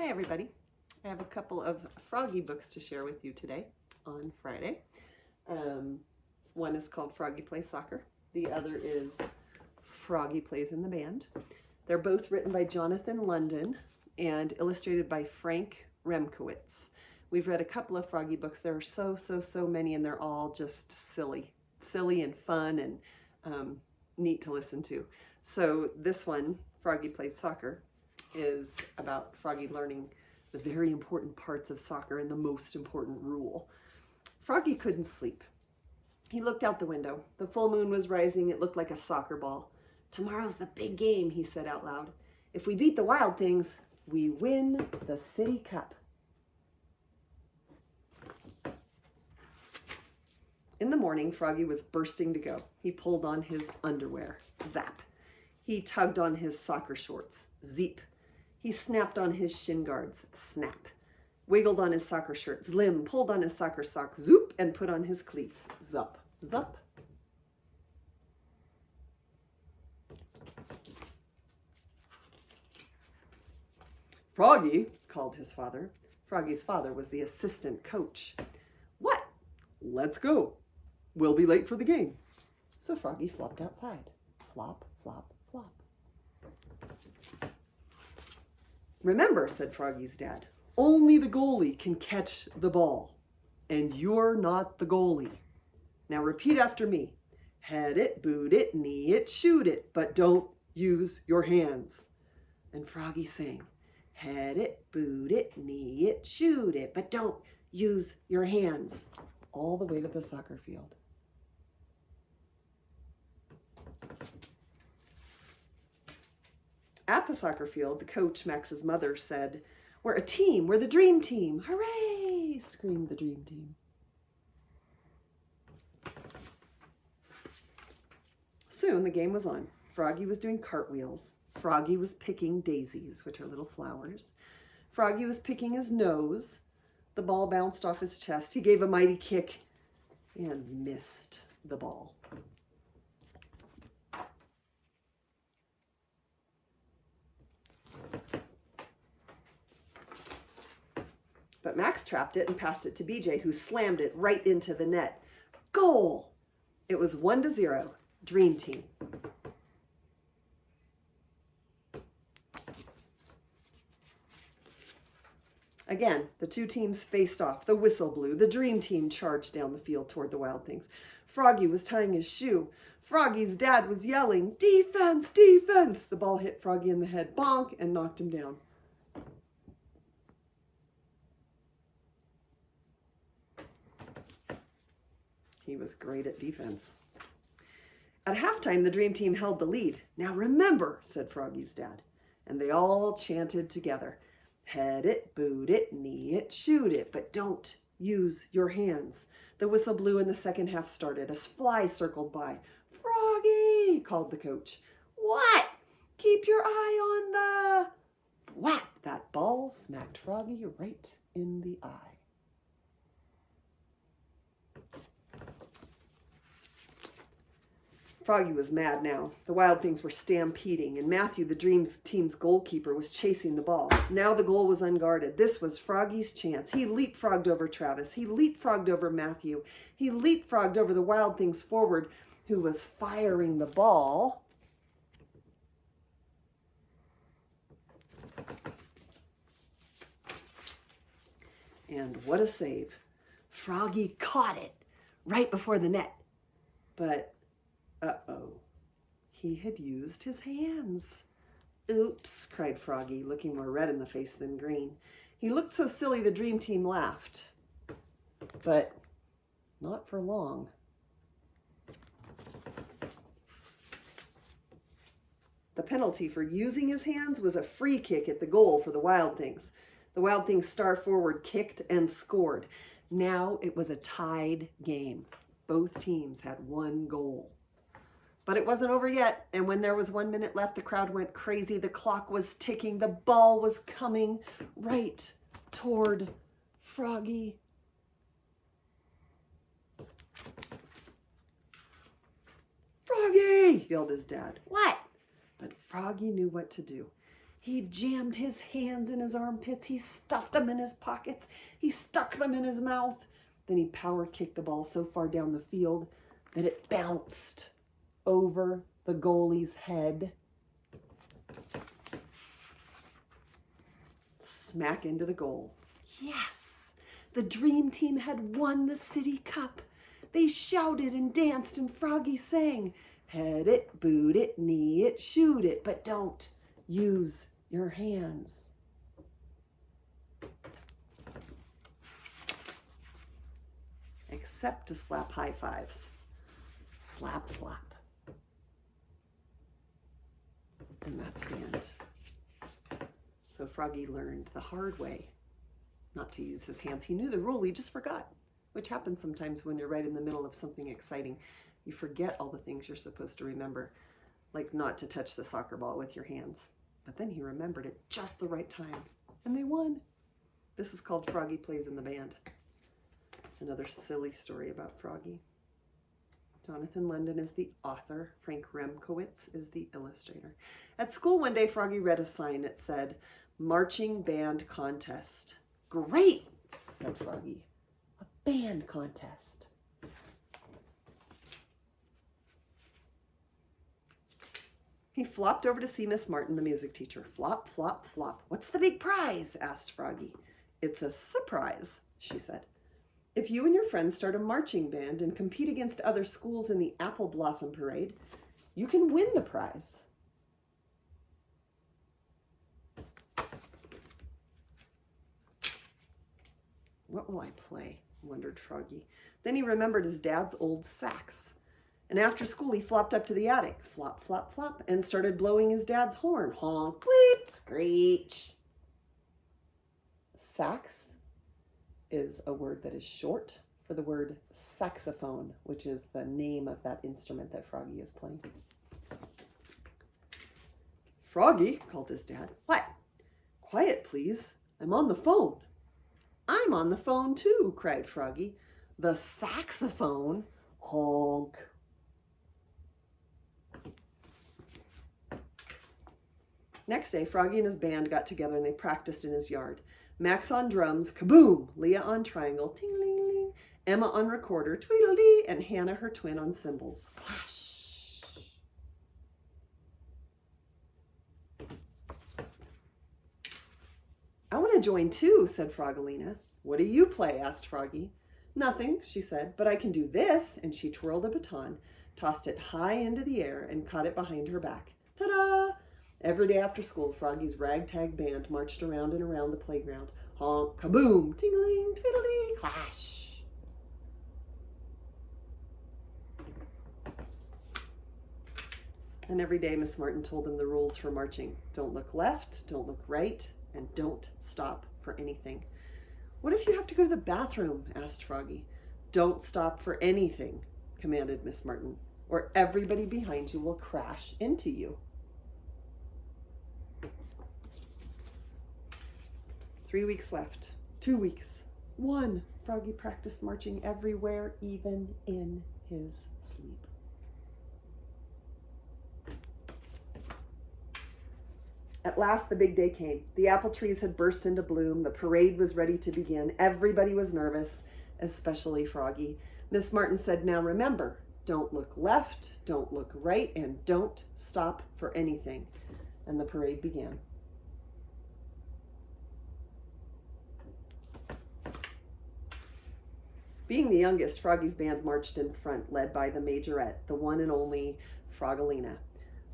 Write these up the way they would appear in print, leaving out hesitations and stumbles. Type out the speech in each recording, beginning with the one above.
Hi everybody. I have a couple of Froggy books to share with you today on Friday. One is called Froggy Plays Soccer. The other is Froggy Plays in the Band. They're both written by Jonathan London and illustrated by Frank Remkowitz. We've read a couple of Froggy books. There are so many, and they're all just silly and fun and neat to listen to. So this one, Froggy Plays Soccer, is about Froggy learning the very important parts of soccer and the most important rule. Froggy couldn't sleep. He looked out the window. The full moon was rising. It looked like a soccer ball. "Tomorrow's the big game," he said out loud. "If we beat the Wild Things, we win the City Cup." In the morning, Froggy was bursting to go. He pulled on his underwear. Zap. He tugged on his soccer shorts. Zeep. He snapped on his shin guards. Snap. Wiggled on his soccer shirt. Zlim. Pulled on his soccer socks. Zoop. And put on his cleats. Zup. Zup. "Froggy," called his father. Froggy's father was the assistant coach. "What?" "Let's go. We'll be late for the game." So Froggy flopped outside. Flop, flop, flop. "Remember," said Froggy's dad, "only the goalie can catch the ball. And you're not the goalie. Now repeat after me. Head it, boot it, knee it, shoot it, but don't use your hands." And Froggy sang, "Head it, boot it, knee it, shoot it, but don't use your hands," all the way to the soccer field. At the soccer field, the coach, Max's mother, said, "We're a team. We're the dream team. Hooray!" screamed the dream team. Soon the game was on. Froggy was doing cartwheels. Froggy was picking daisies, which are little flowers. Froggy was picking his nose. The ball bounced off his chest. He gave a mighty kick and missed the ball. But Max trapped it and passed it to BJ, who slammed it right into the net. Goal! It was 1-0. Dream team. Again, the two teams faced off. The whistle blew. The dream team charged down the field toward the Wild Things. Froggy was tying his shoe. Froggy's dad was yelling, "Defense, defense!" The ball hit Froggy in the head, bonk, and knocked him down. He was great at defense. At halftime, the dream team held the lead. "Now remember," said Froggy's dad. And they all chanted together. "Head it, boot it, knee it, shoot it, but don't use your hands." The whistle blew and the second half started. A fly circled by. "Froggy!" called the coach. "What?" "Keep your eye on the..." Whap! That ball smacked Froggy right in the eye. Froggy was mad now. The Wild Things were stampeding, and Matthew, the dream team's goalkeeper, was chasing the ball. Now the goal was unguarded. This was Froggy's chance. He leapfrogged over Travis. He leapfrogged over Matthew. He leapfrogged over the Wild Things forward, who was firing the ball. And what a save. Froggy caught it right before the net. But uh-oh, he had used his hands. "Oops," cried Froggy, looking more red in the face than green. He looked so silly the dream team laughed. But not for long. The penalty for using his hands was a free kick at the goal for the Wild Things. The Wild Things star forward kicked and scored. Now it was a tied game. Both teams had one goal. But it wasn't over yet, and when there was 1 minute left, the crowd went crazy. The clock was ticking. The ball was coming right toward Froggy. "Froggy!" yelled his dad. "What?" But Froggy knew what to do. He jammed his hands in his armpits. He stuffed them in his pockets. He stuck them in his mouth. Then he power kicked the ball so far down the field that it bounced over the goalie's head, smack into the goal. Yes, the dream team had won the city cup. They shouted and danced, and Froggy sang, head it, boot it, knee it, shoot it, but don't use your hands. Except to slap high fives. Slap, slap. And that's the end. So Froggy learned the hard way not to use his hands. He knew the rule, he just forgot, which happens sometimes when you're right in the middle of something exciting. You forget all the things you're supposed to remember, like not to touch the soccer ball with your hands. But then he remembered it just the right time, and they won. This is called Froggy Plays in the Band. Another silly story about Froggy. Jonathan London is the author. Frank Remkowitz is the illustrator. At school one day, Froggy read a sign that said, marching band contest. Great, said Froggy. A band contest. He flopped over to see Miss Martin, the music teacher. Flop, flop, flop. What's the big prize? Asked Froggy. It's a surprise, she said. If you and your friends start a marching band and compete against other schools in the Apple Blossom Parade, you can win the prize. What will I play? Wondered Froggy. Then he remembered his dad's old sax. And after school, he flopped up to the attic, flop, flop, flop, and started blowing his dad's horn. Honk, bleep, screech. Sax is a word that is short for the word saxophone, which is the name of that instrument that Froggy is playing. Froggy, called his dad. What? Quiet, please. I'm on the phone. I'm on the phone too, cried Froggy. The saxophone? Honk. Next day, Froggy and his band got together and they practiced in his yard. Max on drums, kaboom! Leah on triangle, ting-ling-ling. Emma on recorder, tweedledee, and Hannah, her twin, on cymbals. Clash! I want to join too, said Froggalina. What do you play? Asked Froggy. Nothing, she said, but I can do this, and she twirled a baton, tossed it high into the air, and caught it behind her back. Ta-da! Every day after school, Froggy's ragtag band marched around and around the playground. Honk, kaboom, ting-a-ling, twiddly, clash. And every day Miss Martin told them the rules for marching. Don't look left, don't look right, and don't stop for anything. What if you have to go to the bathroom? Asked Froggy. Don't stop for anything, commanded Miss Martin, or everybody behind you will crash into you. 3 weeks left. 2 weeks. 1. Froggy practiced marching everywhere, even in his sleep. At last, the big day came. The apple trees had burst into bloom. The parade was ready to begin. Everybody was nervous, especially Froggy. Miss Martin said, now remember, don't look left, don't look right, and don't stop for anything. And the parade began. Being the youngest, Froggy's band marched in front, led by the majorette, the one and only Froggalina.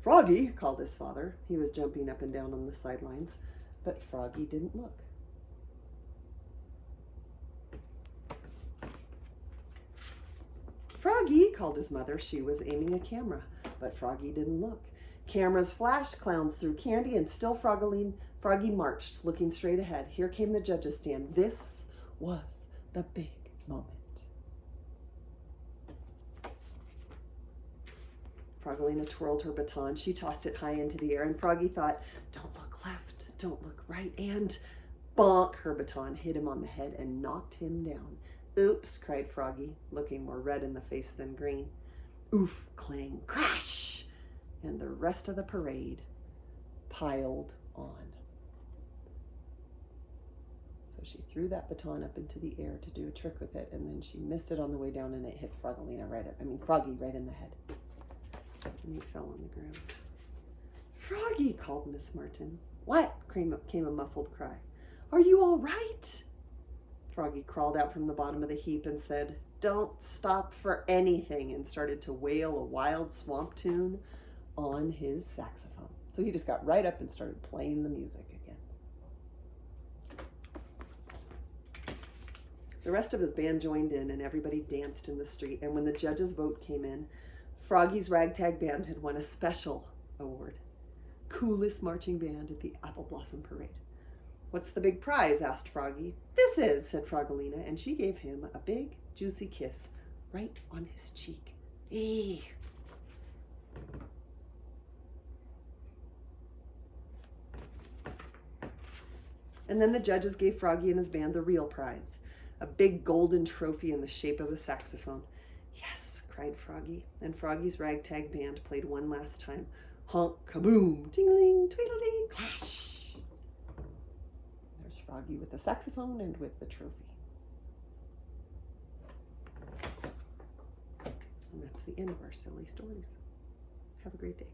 Froggy, called his father. He was jumping up and down on the sidelines, but Froggy didn't look. Froggy, called his mother. She was aiming a camera, but Froggy didn't look. Cameras flashed, clowns threw candy, and still Froggy marched, looking straight ahead. Here came the judges' stand. This was the big moment. Froggalina twirled her baton. She tossed it high into the air, and Froggy thought, don't look left, don't look right, and bonk, her baton hit him on the head and knocked him down. Oops, cried Froggy, looking more red in the face than green. Oof, clang, crash, and the rest of the parade piled on. So she threw that baton up into the air to do a trick with it, and then she missed it on the way down, and it hit Froggy right in the head. And he fell on the ground. "Froggy," called Miss Martin. "What?" came a muffled cry. "Are you all right?" Froggy crawled out from the bottom of the heap and said, "Don't stop for anything," and started to wail a wild swamp tune on his saxophone. So he just got right up and started playing the music again. The rest of his band joined in, and everybody danced in the street. And when the judges' vote came in, Froggy's ragtag band had won a special award. Coolest marching band at the Apple Blossom Parade. "What's the big prize?" asked Froggy. "This is," said Froggalina, and she gave him a big, juicy kiss right on his cheek. Eee! And then the judges gave Froggy and his band the real prize, a big golden trophy in the shape of a saxophone. "Yes," cried Froggy, and Froggy's ragtag band played one last time. Honk, kaboom, tingling, tweedledee, clash. There's Froggy with the saxophone and with the trophy. And that's the end of our silly stories. Have a great day.